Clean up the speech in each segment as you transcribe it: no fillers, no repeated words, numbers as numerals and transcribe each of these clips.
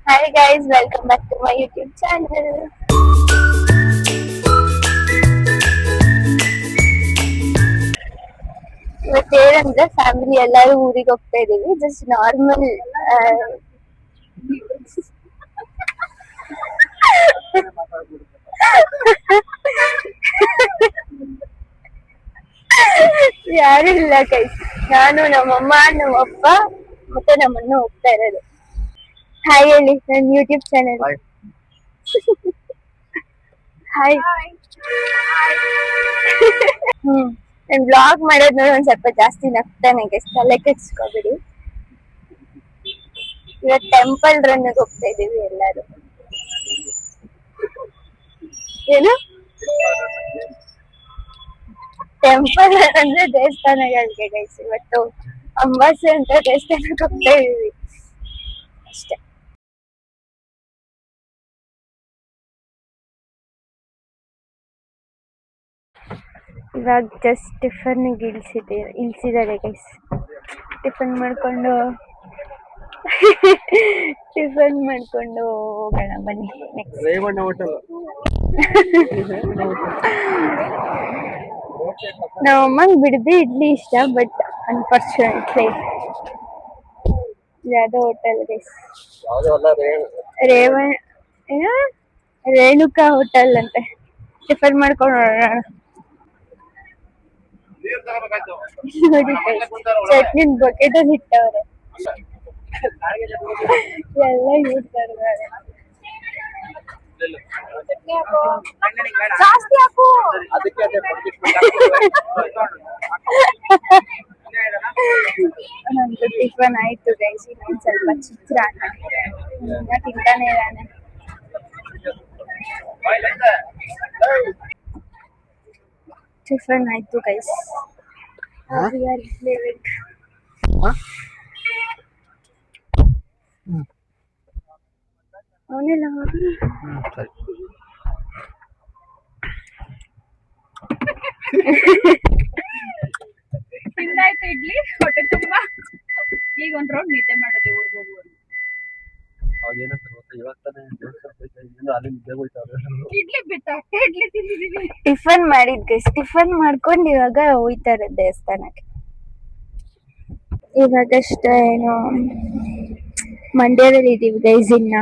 Hi guys, welcome back to my YouTube channel. ಇವತ್ತೇನಂದ್ರೆ family ಎಲ್ಲರೂ ಊರಿಗೆ ಹೋಗ್ತಾ ಇದೀವಿ. ಜಸ್ಟ್ ನಾರ್ಮಲ್ ಯಾರು ಇಲ್ಲ ಗೈಸ್. ನಾನು ನಮ್ಮಮ್ಮ ನಮ್ಮಪ್ಪ ಮತ್ತೆ ನಮ್ಮಣ್ಣ ಹೋಗ್ತಾ ಇರೋದು. ಹಾಯ್ ಹೇಳಿ ನನ್ನ ಯೂಟ್ಯೂಬ್ ಚಾನೆಲ್. ಹಾಯ್. ನಾನು ಬ್ಲಾಗ್ ಮಾಡೋದ್ ನೋಡಿ ಒಂದ್ ಸ್ವಲ್ಪ ಜಾಸ್ತಿ ನಗ್ತಾನೆ ಗೈಸ್, ತಲೆ ಕೆಡ್ಸ್ಕೊಬಿಡಿ. ಇವತ್ತು ಟೆಂಪಲ್ ರನ್ ಹೋಗ್ತಾ ಇದೀವಿ ಎಲ್ಲರೂ. ಏನು ಟೆಂಪಲ್ ಅಂದ್ರೆ ದೇವಸ್ಥಾನಗಳಿಗೆ ಗೈಸ್. ಇವತ್ತು ಅಂಬಾಸೆ ಅಂತ ದೇವಸ್ಥಾನಕ್ಕೆ ಹೋಗ್ತಾ ಇದೀವಿ ಅಷ್ಟೇ. ಇವಾಗ ಜಸ್ಟ್ ಟಿಫನ್ಗೆ ಇಳಿಸಿದ್ದಾರೆ ಗೈಸ್. ಟಿಫನ್ ಮಾಡ್ಕೊಂಡು ಹೋಗೋಣ ಬನ್ನಿ. ರೇವಣ್ಣ ಹೋಟೆಲ್. ನಮ್ಮ ಅಮ್ಮಂಗೆ ಬಿಡದಿ ಇಡ್ಲಿ ಇಷ್ಟ, ಬಟ್ ಅನ್ಫಾರ್ಚುನೇಟ್ಲಿ ಯಾವ್ದೋ ಹೋಟೆಲ್ ಗೈಸ್. ರೇವಣ್ಣ ಏನ ರೇಣುಕಾ ಹೋಟೆಲ್ ಅಂತೆ. ಟಿಫನ್ ಮಾಡ್ಕೊಂಡು ಹೋಗೋಣ. ನೋಡಿ ಚಟ್ನಿ ಬಕೆಟ್ ಅಲ್ಲಿ ಇಟ್ಟವ್ರೆ. ಎಲ್ಲ ಯೂಸ್ ಮಾಡ್ತಾರೆ. ಜಾಸ್ತಿ ಹಾಕು. ನಮ್ದು ಟಿಫನ್ ಆಯ್ತು ಗೈಸ್. ಇನ್ನೊಂದ್ ಸ್ವಲ್ಪ ಚಿತ್ರಾನ್ನ ತಿಂತಾನೆ ಇದ್ದಾನೆ. ಟಿಫನ್ ಆಯ್ತು ಗೈಸ್. ಅವನೆಲ್ಲ ತಿಂದಾಯ್ತು ಇಡ್ಲಿ, ಹೊಟ್ಟೆ ತುಂಬಾ. ಈಗ ಒಂದ್ ರೌಂಡ್ ನಿದ್ದೆ ಮಾಡೋದು ಊರ್ಗೋಗು. ಇಡ್ಲಿ ಬಿಟ್ಟ ಇಡ್ಲಿ ತಿಂದಿದೀವಿ. ಟಿಫನ್ ಮಾಡಿದ್ ಗೈಸ್. ಟಿಫನ್ ಮಾಡ್ಕೊಂಡು ಇವಾಗ ಹೋಯ್ತಾರೆ ದೇವಸ್ಥಾನಕ್ಕೆ. ಇವಾಗಷ್ಟ ಏನೋ ಮಂಡ್ಯದಲ್ಲಿ ಇದೀವಿ ಗೈಸ್. ಇನ್ನ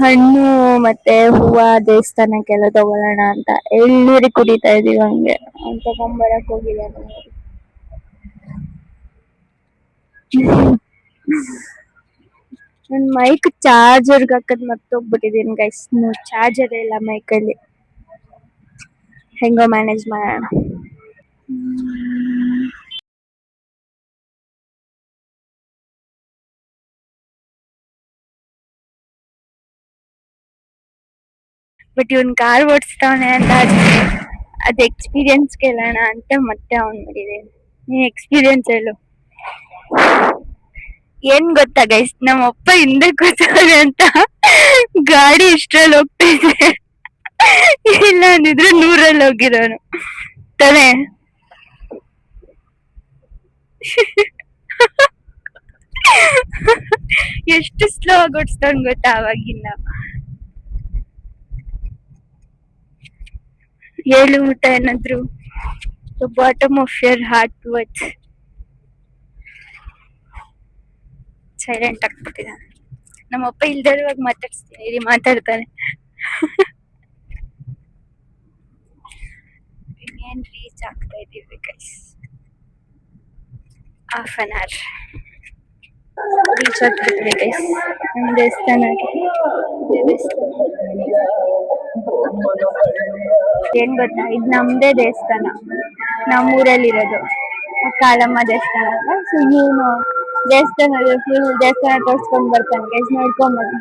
ಹಣ್ಣು ಮತ್ತೆ ಹೂವ ದೇವಸ್ಥಾನಕ್ಕೆಲ್ಲ ತಗೊಳ್ಳೋಣ ಅಂತ ಎಳ್ನೀರು ಕುಡಿತಾ ಇದೀವಿ. ಹಂಗೆ ತಗೊಂಬರಕ್ ಹೋಗಿಲ್ಲ. ನನ್ ಮೈಕ್ ಚಾರ್ಜರ್ಗೆ ಹಾಕದ್ ಮರ್ತೋಗ್ಬಿಟ್ಟಿದೀನಿ ಗೈಸ್. ಚಾರ್ಜರ್ ಇಲ್ಲ ಮೈಕಲ್ಲಿ. ಹೆಂಗೋ ಮ್ಯಾನೇಜ್ ಮಾಡೋಣ. ಬಟ್ ಇವನ್ ಕಾರ್ ಓಡಿಸ್ತಾವನೆ ಅಂತ ಅದ್ ಎಕ್ಸ್ಪೀರಿಯನ್ಸ್ ಕೇಳೋಣ ಅಂತ ಮತ್ತೆ ಅವನ್ ಮಾಡಿದೀನಿ. ನೀನ್ ಎಕ್ಸ್ಪೀರಿಯನ್ಸ್ ಹೇಳು. ಏನ್ ಗೊತ್ತಾ ಗೈಸ್, ನಮ್ಮ ಅಪ್ಪ ಹಿಂದೆ ಕೂತವ್ರೆ ಅಂತ ಗಾಡಿ ಇಷ್ಟ್ರಲ್ಲಿ ಹೋಗ್ತಾ ಇದೆ. ಇಲ್ಲ ಅಂದಿದ್ರೆ 100ರಲ್ಲಿ ಹೋಗಿರೋನು ತಾನೆ. ಎಷ್ಟು ಸ್ಲೋ ಆಗಿ ಓಡಿಸ್ತಾವ್ ಗೊತ್ತಾ ಅವಾಗಿನ್ನ. ಹೇಳು ಊಟ ಏನಾದ್ರು. Bottom of your heart words. Silent ಆಗ್ಬಿಟ್ಟಿದ್ದಾನೆ. ನಮ್ಮಪ್ಪ ಇಲ್ದಿರುವಾಗ ಮಾತಾಡ್ಸ್ತೀನಿ, ಮಾತಾಡ್ತಾನೆ. ಇನ್ನೇನ್ ರೀಚ್ ಆಗ್ತಾ ಇದೀವಿ guys. Half an hour reach ಆಗ್ಬಿಟ್ಟಿವಿ ಗೈಸ್ ನಮ್ಮ ದೇವಸ್ಥಾನಕ್ಕೆ. ಏನ್ ಗೊತ್ತಾ, ಇದು ನಮ್ದೇ ದೇವಸ್ಥಾನ, ನಮ್ಮೂರಲ್ಲಿರೋದು ಕಾಳಮ್ಮ ದೇವಸ್ಥಾನ. ಸೊ ಇವನು ದೇವಸ್ಥಾನ ತೋರ್ಸ್ಕೊಂಡ್ ಬರ್ತಾನೆ ಗೈಸ್. ನೋಡ್ಕೊಂಡ್ ಬನ್ನಿ.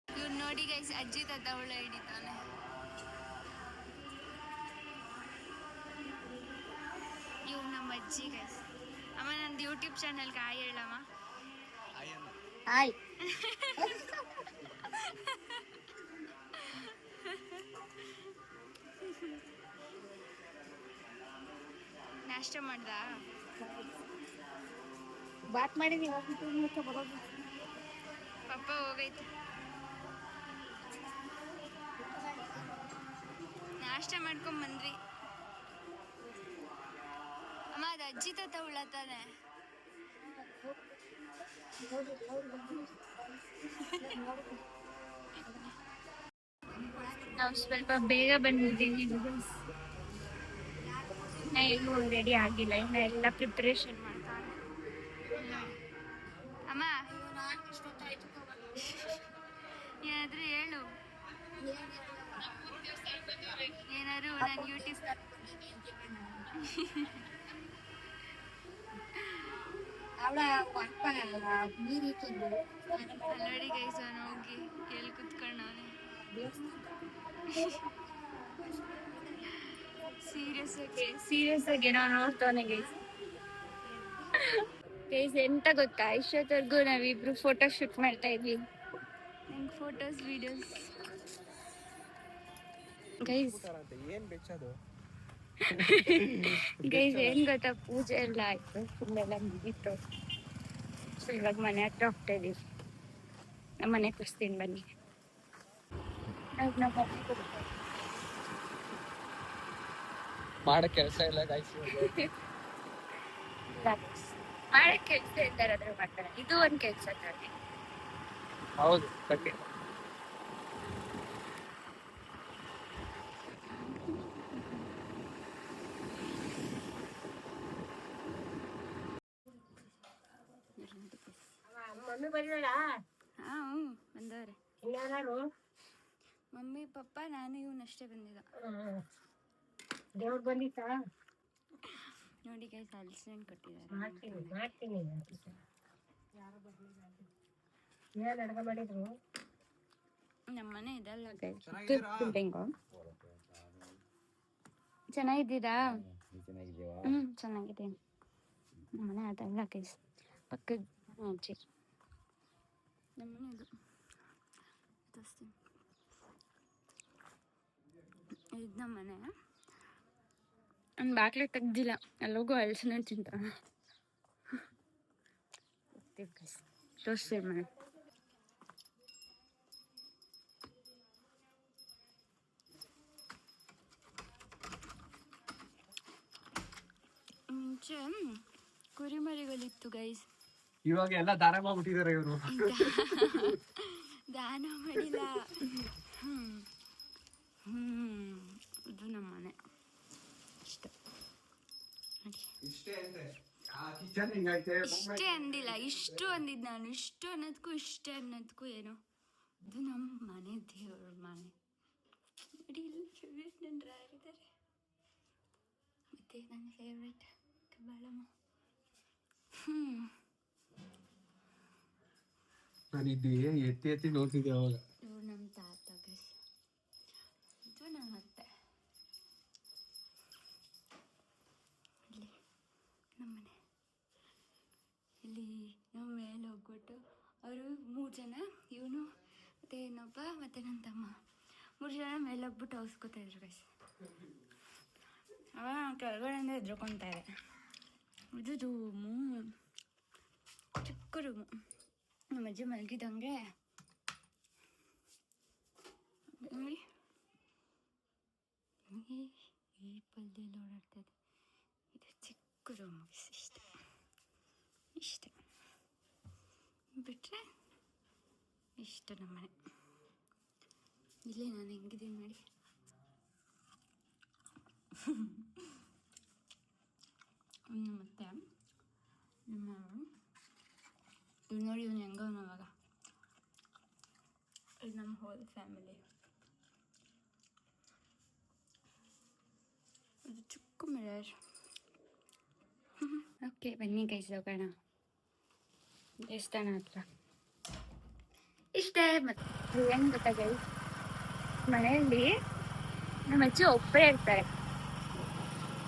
ಇವ್ರು ನೋಡಿ ಗೈಸ್, ಅಜ್ಜಿ ತಾತ ಒಳ್ಳೆ ಹಿಡಿತಾನೆ. ಇವ್ ನಮ್ಮ ಅಜ್ಜಿ ಗೈಸ್. ಅಮ್ಮ ನಂದು ಯೂಟ್ಯೂಬ್ ಚಾನಲ್ಗೆ ಹಾಯ್ ಹೇಳಮ್ಮ. ಹಾಯ್. ನಾಷ್ಟ ಮಾಡ್ದ? ಬಾತ್ ಮಾಡಿದೀವಿ ಬರೋದು. ಪಪ್ಪ ಹೋಗೈತೆ. ನಾಷ್ಟ ಮಾಡ್ಕೊಂಡ್ ಬಂದ್ವಿ. ಅಮ್ಮ ಅದು ಅಜ್ಜಿ ತಾತ ಉಳತಾನೆ. ನಾವು ಸ್ವಲ್ಪ ಬೇಗ ಬಂದಿದ್ದೀವಿ. ಇನ್ನೂ ರೆಡಿ ಆಗಿಲ್ಲ, ಇನ್ನ ಎಲ್ಲ ಪ್ರಿಪ್ರೇಷನ್ ಮಾಡ್ತಾರೆ. ಅಮ್ಮ ಏನಾದ್ರು ಹೇಳು. ಏನಾದ್ರು ನಾನು ಯೂಟ್ಯೂಬ್ ನೋಡಿ ಗೈಸ್, ಅವನು ಹೋಗಿ ಎಲ್ಲಿ ಕುತ್ಕೊಂಡವನೆ. ಸೀರಿಯಸ್ ಆಗಿ ಏನೋ ನೋಡ್ತಾನೆ ಗೈಸ್. ಎಂತ ಗೊತ್ತಾ, ಇಷ್ಟೊತ್ತವರೆಗೂ ನಾವಿಬ್ರು ಫೋಟೋ ಶೂಟ್ ಮಾಡ್ತಾ ಇದ್ವಿ. ನಂಗೆ ಫೋಟೋಸ್ ವಿಡಿಯೋಸ್ ಗೈಸ್ ಏನ್ ಗೊತ್ತಾ, ಪೂಜೆ ಎಲ್ಲ ಆಯ್ತು, ಫುಲ್ಲೆಲ್ಲ ಮುಗೀತು. ಸೊ ಇವಾಗ ಮನೆ ಹತ್ರ ಹೋಗ್ತಾ ಇದೀವಿ. ನಮ್ಮ ಮನೆ ತೋರಿಸ್ತೀನಿ ಬನ್ನಿ. ಮಾಡಕ್ ಕೆಲಸ ಇಲ್ಲ ಗೈಸ್. ಮಾಡಕ್ ಕೆಲ್ಸ ಇದ್ದಾರೆ, ಅದ್ರ ಮಾಡ್ತಾರೆ. ಇದು ಒಂದ್ ಕೆಲ್ಸ ತಾನೆ. ಹೌದು ಖಂಡಿತ. ಮಮ್ಮಿ ಬಂದಳ? ಹಾಂ ಬಂದವ್ರೆ. ಮಮ್ಮಿ ಪಪ್ಪ ನಾನು ಇವನಷ್ಟೇ ಬಂದಿಲ್ಲ. ದೇವ್ರು ಬಂದಿತ್ತಾ? ನೋಡಿ ಗೈಸ್, ಹಲಸಿನ ಕೊಟ್ಟಿದ್ದಾರೆ. ಮಾಡ್ತೀನಿ. ಏನ್ ಅಡ್ಗ ಮಾಡಿದ್ರು? ನಮ್ಮನೆ ಇದಲ್ಲ ಗೈಸ್, ಬಿಲ್ಡಿಂಗು. ಚೆನ್ನಾಗಿದ್ದೀರಾ? ಚೆನ್ನಾಗಿದ್ದೀನಿ. ನಮ್ಮನೆ ಅದಲ್ಲ ಗೈಸ್, ಪಕ್ಕದ ಅಜ್ಜಿ. ನಮ್ಮನೆ ಇದು ತೋರಿಸ್ತೀನಿ. ಇದು ನಮ್ಮನೆ. ನನ್ನ ಬಾಗ್ಲು ತೆಗ್ದಿಲ್ಲ, ಅಲ್ಲೋಗು ಹಲಸಿನ ತಿಂತ. ತೋರಿಸ್ತೀನಿ ಮನೆ. ಮುಂಚೆ ಕುರಿಮರಿಗಳಿತ್ತು ಗೈಸ್. ಇವಾಗ ಎಲ್ಲ ದಾನ ಮಾಡ್ಬಿಟ್ಟಿದ್ದಾರೆ ಇವರು. ದಾನ ಮಾಡಿಲ್ಲ. ಇದು ನಮ್ಮ ಮನೆ. ಇಷ್ಟೇ ಅಂದಿಲ್ಲ, ಇಷ್ಟು ಅಂದಿದ್ದು ನಾನು. ಇಷ್ಟು ಅನ್ನೋದಕ್ಕೂ ಇಷ್ಟೇ ಅನ್ನೋದಕ್ಕೂ ಏನು, ಇದು ನಮ್ಮ ಮನೆ, ದೇವ್ರ ಮನೆ. ನೋಡಿ ಇಲ್ಲಿ ಫೇವ್ರೇಟ್ ನನ್ನ ರಾಗಿದ್ದಾರೆ, ಮತ್ತೆ ನನ್ನ ಫೇವ್ರೇಟ್ ಕಬ್ಬಾಳಮ್ಮ. ನಾನು ಎತ್ತಿ ಎತ್ತಿ ನೋಡ್ತಿದ್ದೆ ಅವಾಗ. ಇವ್ರು ನಮ್ಮ ತಾತ ಗೈಸ್, ಇದು ನಮ್ಮ ಅತ್ತೆ. ಇಲ್ಲಿ ನಮ್ಮನೆ. ಇಲ್ಲಿ ನಾವು ಮೇಲೆ ಹೋಗ್ಬಿಟ್ಟು ಅವರು 3 ಜನ, ಇವನು ಮತ್ತು ಇನ್ನೊಬ್ಬ ಮತ್ತು ನನ್ನ ತಮ್ಮ 3 ಜನ ಮೇಲೆ ಹೋಗ್ಬಿಟ್ಟು ಹೌಸ್ಕೋತಾ ಇದ್ರು ಗೈಸ್. ಅವಾಗ ಕೆಳಗಡೆಯಿಂದ ಎದ್ರುಕೊತಾ ಇದೆ. ಇದು ರೂಮು, ಚಿಕ್ಕ ರೂಮು. ನಮ್ಮ ಅಜ್ಜಿ ಮಲಗಿದಂಗೆ ನೋಡಿ. ನಮಗೆ ಈ ಪಲ್ಯಲ್ಲಿ ಓಡಾಡ್ತದೆ. ಇದು ಚಿಕ್ಕ ರೂಮು, ಇಷ್ಟ ಬಿಟ್ಟರೆ ಇಷ್ಟು ನಮ್ಮನೆ. ಇಲ್ಲಿ ನಾನು ಹೆಂಗಿದ್ದೀನಿ ನೋಡಿ. ಮತ್ತೆ ನಮ್ಮ ನೋಡಿ, ಇವನು ಹೆಂಗವನವಾಗ. ಇದು ನಮ್ಮ ಹೋಲ್ ಫ್ಯಾಮಿಲಿ. ಇದು ಚಿಕ್ಕ ಮಿರರ್. ಓಕೆ ಬನ್ನಿ ಗೈಸ್, ಹೋಗೋಣ ದೇವಸ್ಥಾನ ಹತ್ರ. ಇಷ್ಟೇ. ಮತ್ತೆ ಏನು ಗೊತ್ತಾ ಗೈಸ್, ಮನೆಯಲ್ಲಿ ನಮ್ಮ ಅಜ್ಜಿ ಒಬ್ಬರೇ ಇರ್ತಾರೆ.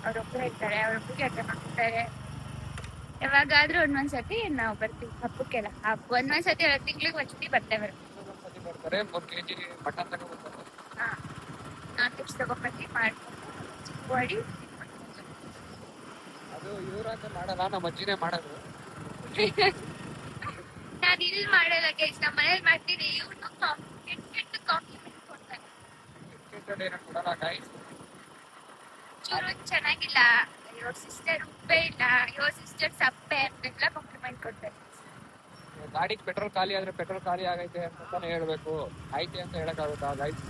ಅವ್ರೊಬ್ಬರೇ ಇರ್ತಾರೆ, ಅವ್ರೊಬ್ಬರಿಗೆ ಅರ್ಥ ಮಾಡ್ತಾರೆ. ಯಾವಾಗಾದ್ರೂ ಒಂದೊಂದ್ಸತಿ ನಾವು ಬರ್ತೀವಿ ಹಬ್ಬಕ್ಕೆಲ್ಲ. ಒಂದೊಂದ್ಸತಿ 2 ತಿಂಗಳಿಗೆ ಒಂದ್ಸತಿ ಬರ್ತೇವೆ. ಬರ್ತಾರೆ 3 kg ಮಟನ್ ತಗೊಂಡ್ಬರ್ತಾರೆ. ನಾನ್ ವೆಜ್ ತಗೊಂಡ್ಬರ್ತೀವಿ, ಮಾಡ್ಕೊಂಡು ಚಿಕ್ಕ ಬಾಡಿ. ಅದು ಇವ್ರಂತ ಮಾಡಲ್ಲ, ನಮ್ಮ ಅಜ್ಜಿನೇ ಮಾಡೋದು. ನಾನು ಇಲ್ಲಿ ಮಾಡಲ್ಲ ಗೈಸ್, ನಮ್ಮ ಮನೇಲಿ ಮಾಡ್ತೀನಿ. ಇವ್ನು ಕೆಟ್ಟ ಕಾಂಪ್ಲಿಮೆಂಟ್ ಕೊಡ್ತಾನೆ. ಏನೋ ಕೊಡಲ್ಲ guys. ಚೂರು ಚೆನ್ನಾಗಿಲ್ಲ, ಯುವರ್ ಸಿಸ್ಟರ್ ಉಪ್ಪೇ ಇಲ್ಲ, ಯುವರ್ ಸಿಸ್ಟರ್ ಸಪ್ಪೆ ಅಂತೆಲ್ಲ ಕಾಂಪ್ಲಿಮೆಂಟ್ ಕೊಡ್ತಾರೆ. ಗಾಡಿಗೆ ಪೆಟ್ರೋಲ್ ಖಾಲಿ ಆದ್ರೆ ಪೆಟ್ರೋಲ್ ಖಾಲಿ ಆಗೈತೆ ಅಂತಾನೆ ಹೇಳ್ಬೇಕು, ಐತೆ ಅಂತ ಹೇಳಕ್ಕಾಗುತ್ತಾ ಗೈಸ್?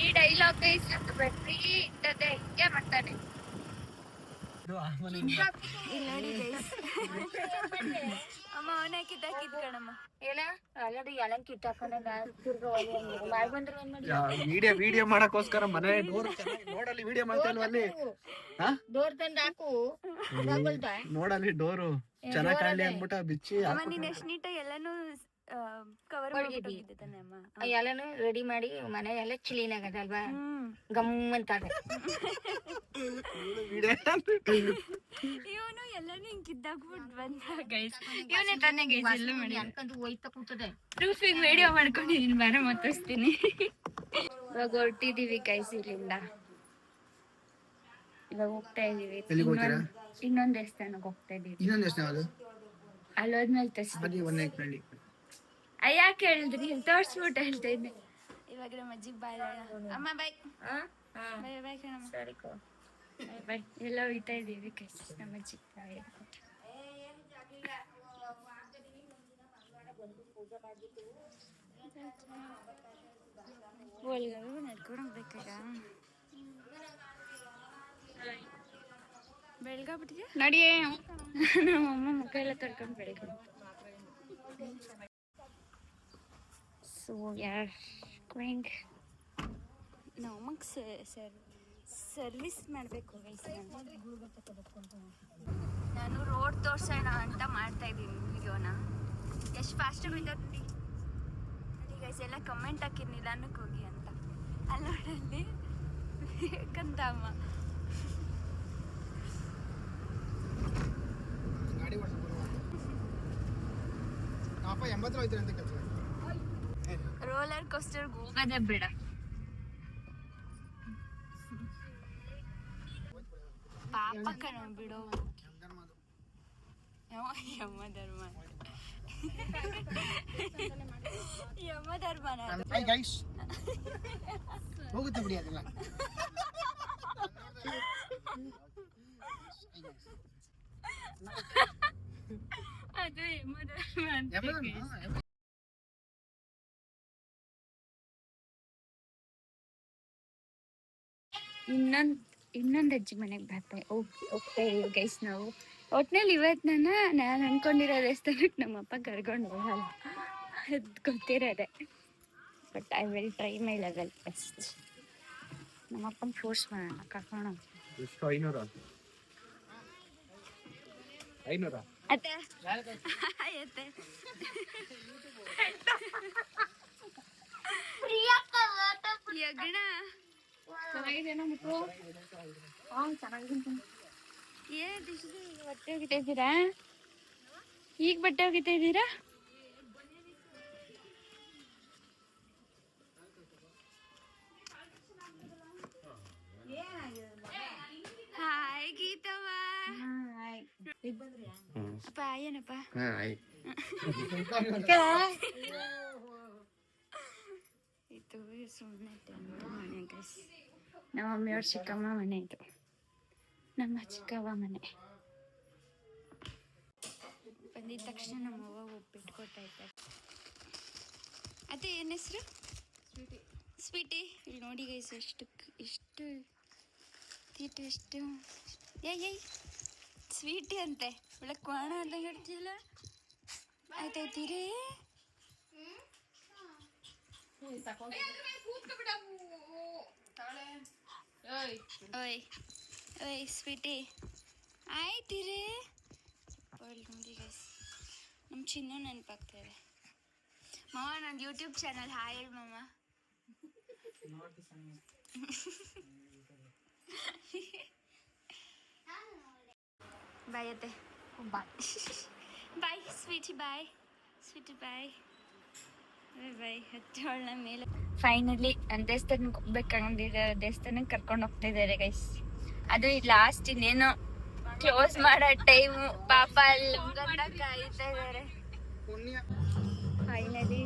ಈ ಡೈಲಾಗ್ ಗೈಸ್ ಬೆಟ್ರಿ ಇದ್ದದೆ ಹಿಂಗೆ ಮಾಡ್ತಾನೆ. ಇಲ್ಲಿ ನೋಡಿ ಗೈಸ್, ಅಮ್ಮ ಅವನ ಕಿತ್ತಾಕಿದ್ ಕಣಮ್ಮ. ವಿಡಿಯೋ ಮಾಡಕ್ಕೋಸ್ಕರ ಮನೆ ನೋಡಲ್ಲಿ ವಿಡಿಯೋ ಮಾಡ್ತಾ ಇಲ್ವಾ ಅಲ್ಲಿ? ಡೋರ್ ತಂದು ಹಾಕು. ನೋಡಲ್ಲಿ ಡೋರು ಚೆನ್ನಾಗ್ ಕಾಣ್ಲಿ ಅಂದ್ಬಿಟ್ಟು ಬಿಚ್ಚಿ ಅಮ್ಮ ನೀನ್ ಎಷ್ಟ್ ನೀಟಾಗಿ ಎಲ್ಲಾನು ಕವರ್ ಮಾಡಿದ್ದೆ ತಾನೆ ಅಮ್ಮ. ಎಲ್ಲಾನು ರೆಡಿ ಮಾಡಿ ಮನೆ ಎಲ್ಲ ಕ್ಲೀನ್ ಆಗದಲ್ವಾ, ಹ್ಮ್. ಗಮ್ ಅಂತಾಗ. ಇವನು ಎಲ್ಲಾನು ಹಿಂಗ್ ಕಿದ್ದಾಕ್ಬಿಟ್ಟು ಬಂದ ಗೈಸ್. ಇವನೇ ತಾನೇ ಗೈಸ್ ಎಲ್ಲ ಮಾಡಿ ಅನ್ಕೊಂಡು ಹೋಯ್ತಾ ಕೂತದೆ. ಪ್ರೂಫಿಗೆ ವಿಡಿಯೋ ಮಾಡ್ಕೊಂಡಿದೀನಿ, ಬಾರ ಮತ್ತೋಸ್ತೀನಿ. ಇವಾಗ ಹೊರಟಿದೀವಿ ಗೈಸ್ ಇಲ್ಲಿಂದ. ಇವಾಗ ಹೋಗ್ತಾ ಇದೀವಿ ಇನ್ನೊಂದ್ ದೇವಸ್ಥಾನಕ್ಕೆ ಹೋಗ್ತಾ ಇದೀವಿ. ಅಲ್ಲೋದ್ಮೇಲೆ ತೋರಿಸ್ತೀನಿ. ಯಾಕೆ ಹೇಳಿದ್ರಿ ತೋರ್ಸ್ಬಿಟ್ಟು ಹೇಳ್ತಾ ಇದ್ದೆ. ಇವಾಗ ನಮ್ಮ ಅಜ್ಜಿಗೆ ಬಾಯ್ ಅಮ್ಮ, ಬಾಯ್ ಬಾಯ್ ಬಾಯ್ ಕಣಮ್ಮ. ಸರಿ ಬಾಯ್. ಎಲ್ಲ ಹೋಯ್ತಾ ಇದೀವಿ ಗೈಸ್ ನಮ್ಮ ಅಜ್ಜಿಗೆ ಬಾಯ್. ಒಳಗಡೆ ನಡ್ಕೊಂಡು ಹೋಗ್ಬೇಕಾಗ ಬೆಳಗಾಗ್ಬಿಟ್ಟಿದೆ ನಡಿಯೇ. ನಮ್ಮಮ್ಮ ಮುಖ ಎಲ್ಲ ತೊಳ್ಕೊಂಡು ಬೆಳಗ್ಗೆ. ಸೊ ಯಾರ್ ಗೋಯಿಂಗ್, ನಮ್ಮಕ್ಕೆ ಸರ್ವಿಸ್ ಮಾಡಬೇಕು ಗೈಸ್. ನಾನು ರೋಡ್ ತೋರ್ಸೋಣ ಅಂತ ಮಾಡ್ತಾ ಇದ್ದೀನಿ ವಿಡಿಯೋನ. ಎಷ್ಟು ಫಾಸ್ಟಾಗಿ ಹೋಗ್ತದೆ ನೋಡಿ ಗೈಸ್. ಎಲ್ಲ ಕಮೆಂಟ್ ಹಾಕಿದ್ನಿ ನಿಧಾನಕ್ಕೆ ಹೋಗಿ ಅಂತ. ಅಲ್ಲಿ ನೋಡಲ್ಲಿ ಬೇಕಂತ ಅಮ್ಮ. ರೋಲರ್ ಕೋಸ್ಟರ್ಗೆ ಹೋಗೋದೇ ಬೇಡ. ಪಾಪ ಕಣ ಬಿಡು. ಯಮ ಧರ್ಮ ಯಮ ಧರ್ಮನ ಹೋಗುತ್ತೆ ಬಿಡಿ ಅದೆಲ್ಲ. ಅದು ಯಮ ಧರ್ಮ ಅಂತ. ಇನ್ನೊಂದು ಅಜ್ಜಿ ಮನೆಗೆ ಹೋಗ್ತಾ ಇದೀವಿ ಗೈಸ್ ನಾವು. ಒಟ್ನಲ್ಲಿ ಇವತ್ತು ನಾನು ಅನ್ಕೊಂಡಿರೋ ದೇವಸ್ಥಾನಕ್ಕೆ ನಮ್ಮಪ್ಪ ಕರ್ಕೊಂಡು ಹೋಗಲ್ಲ, ಅದು ಗೊತ್ತಿರೋದೆ. But I will try my level best. ನಮ್ಮಪ್ಪನ ಫೋರ್ಸ್ ಮಾಡೋಣ ಕರ್ಕೊಂಡು. ಎಷ್ಟು 500 ಅತ್ತೆ ಅತ್ತೆ ಯಗಣ ಚೆನ್ನಾಗಿದೆನೋ ಮುಟ್ಟು? ಚೆನ್ನಾಗಿದೆ. ಏನ್ ಬಟ್ಟೆ ಒಗಿತಾ ಇದ್ದೀರಾ? ಈಗ ಬಟ್ಟೆ ಒಗಿತಾ ಇದ್ದೀರಾ? ಹಾಯ್ ಗೀತವ್ವ. ಅಪ್ಪ ಏನಪ್ಪ ಇದು ಸುಮ್ಮನೆ ಮನೆ ಗೈಸ್. ನಮ್ಮ ಮಮ್ಮಿಯವ್ರ ಚಿಕ್ಕಮ್ಮ ಮನೆ ಇದು, ನಮ್ಮ ಚಿಕ್ಕವ್ವ ಮನೆ. ಬಂದಿದ ತಕ್ಷಣ ನಮ್ಮ ಅವ್ವ ಒಪ್ಪಿಟ್ಟು ಕೊಟ್ಟಾಯ್ತಾರೆ. ಅದೇ ಏನು ಹೆಸರು? ಸ್ವೀಟಿ. ಇಲ್ಲಿ ನೋಡಿ ಗೈಸ್ ಎಷ್ಟು ತೀಟು ಎಷ್ಟು. ಏಯ್ ಸ್ವೀಟಿ ಅಂತೆ ಒಳ್ಳೆ ಕೋಣ ಅಂತ ಹೇಳ್ತಿಲ್ಲ. ಆಯ್ತಾಯ್ತೀರಿ ಓಯ್ ಓಯ್ ಸ್ವೀಟಿ ಆಯ್ತೀರಿ. ನೋಡಿ ಗೈಸ್ ನಮ್ಮ ಚಿನ್ನು ನೆನಪಾಗ್ತಾರೆ. ಮಾವ ನಂದು ಯೂಟ್ಯೂಬ್ ಚಾನಲ್ ಹಾಯ್ ಹೇಳಿ ಮಾಮ. ಬಾಯ್ ಅತ್ತೆ. ಬಾಯ್ ಸ್ವೀಟಿ, ಬಾಯ್ ಸ್ವೀಟಿ, ಬಾಯ್ ಬಾಯ್. ಹತ್ತೋಳ ಮೇಲೆ ಫೈನಲಿ ನನ್ನ ದೇವಸ್ಥಾನಕ್ಕೆ ಹೋಗ್ಬೇಕಂದಿರೋ ದೇವಸ್ಥಾನಕ್ಕೆ ಕರ್ಕೊಂಡು ಹೋಗ್ತಾ ಇದ್ದಾರೆ ಗೈಸ್. ಅದು ಲಾಸ್ಟ್ ಇನ್ನೇನು ಕ್ಲೋಸ್ ಮಾಡೋ ಟೈಮು ಪಾಪ ಅಲ್ಲಿ ಕಾಯ್ತಾ ಇದ್ದಾರೆ. ಫೈನಲಿ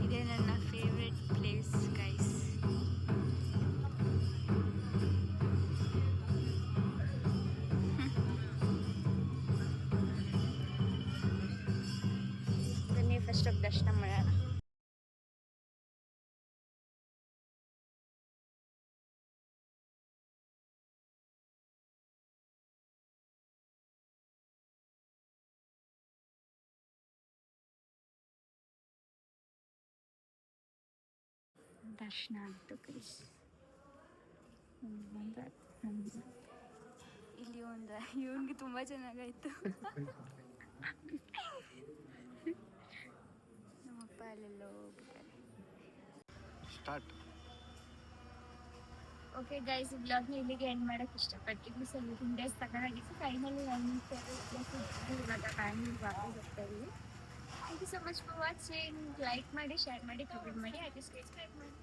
ಇದೇ ನನ್ನ ಫೇವ್ರೆಟ್ ಪ್ಲೇಸ್ ಗೈಸ್. ಬನ್ನಿ ಫಸ್ಟ್ ಹೋಗಿ ದರ್ಶನ ಮಾಡೋಣ. ದರ್ಶನ ಆಯಿತು ಗೈಸ್. ಇಲ್ಲಿ ಒಂದು ಇವನಿಗೆ ತುಂಬ ಚೆನ್ನಾಗಾಯ್ತು. ನಮ್ಮಪ್ಪ ಅಲ್ಲೆಲ್ಲ ಹೋಗಿದ್ದಾರೆ. ಓಕೆ ಗೈಸ್, ಈ ಬ್ಲಾಗ್ನ ಇಲ್ಲಿಗೆ ಎಂಡ್ ಮಾಡೋಕ್ಕೆ ಇಷ್ಟಪಡ್ತೀನಿ. ಸೊ 15 ಡೇಸ್ ತಗೊಂಡಾಗಿತ್ತು. ಫೈನಲಿ ನನ್ನ ಫೇವ್ರೆಟ್ ಪ್ಲೇಸ್ ಇವಾಗ ಬ್ಯಾಂಗ್ಳೂರ್ ವಾಪಸ್ ಹೋಗ್ತಾ ಇದ್ದೀವಿ. Thank you so much for watching. Like ಮಾಡಿ, ಶೇರ್ ಮಾಡಿ, ಕಮೆಂಟ್ ಮಾಡಿ, ಹಾಗೆ ಸಬ್ಸ್ಕ್ರೈಬ್ ಮಾಡಿ.